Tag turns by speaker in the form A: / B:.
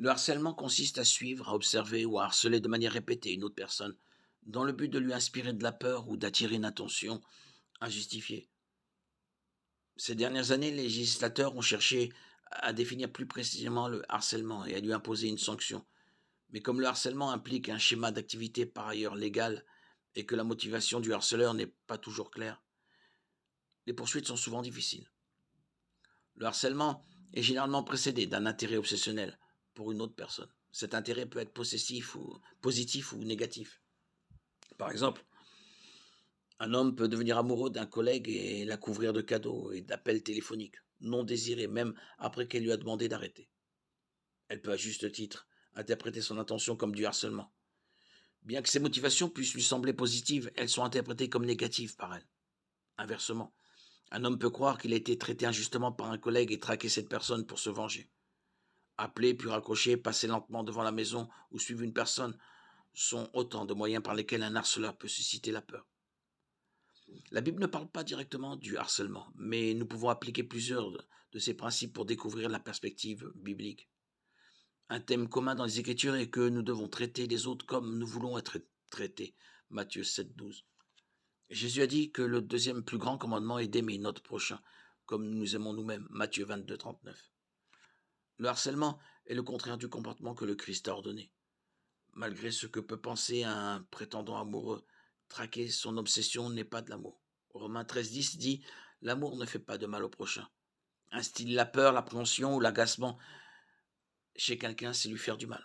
A: Le harcèlement consiste à suivre, à observer ou à harceler de manière répétée une autre personne, dans le but de lui inspirer de la peur ou d'attirer une attention injustifiée. Ces dernières années, les législateurs ont cherché à définir plus précisément le harcèlement et à lui imposer une sanction. Mais comme le harcèlement implique un schéma d'activité par ailleurs légal et que la motivation du harceleur n'est pas toujours claire, les poursuites sont souvent difficiles. Le harcèlement est généralement précédé d'un intérêt obsessionnel pour une autre personne. Cet intérêt peut être possessif ou positif ou négatif. Par exemple, un homme peut devenir amoureux d'un collègue et la couvrir de cadeaux et d'appels téléphoniques, non désirés, même après qu'elle lui a demandé d'arrêter. Elle peut à juste titre interpréter son intention comme du harcèlement. Bien que ses motivations puissent lui sembler positives, elles sont interprétées comme négatives par elle. Inversement, un homme peut croire qu'il a été traité injustement par un collègue et traquer cette personne pour se venger. Appeler, puis raccrocher, passer lentement devant la maison ou suivre une personne sont autant de moyens par lesquels un harceleur peut susciter la peur. La Bible ne parle pas directement du harcèlement, mais nous pouvons appliquer plusieurs de ces principes pour découvrir la perspective biblique. Un thème commun dans les Écritures est que nous devons traiter les autres comme nous voulons être traités. Matthieu 7,12. Jésus a dit que le deuxième plus grand commandement est d'aimer notre prochain, comme nous nous aimons nous-mêmes. Matthieu 22,39. Le harcèlement est le contraire du comportement que le Christ a ordonné. Malgré ce que peut penser un prétendant amoureux, traquer son obsession n'est pas de l'amour. Romains 13,10 dit: l'amour ne fait pas de mal au prochain. Instille la peur, l'appréhension ou l'agacement chez quelqu'un, c'est lui faire du mal.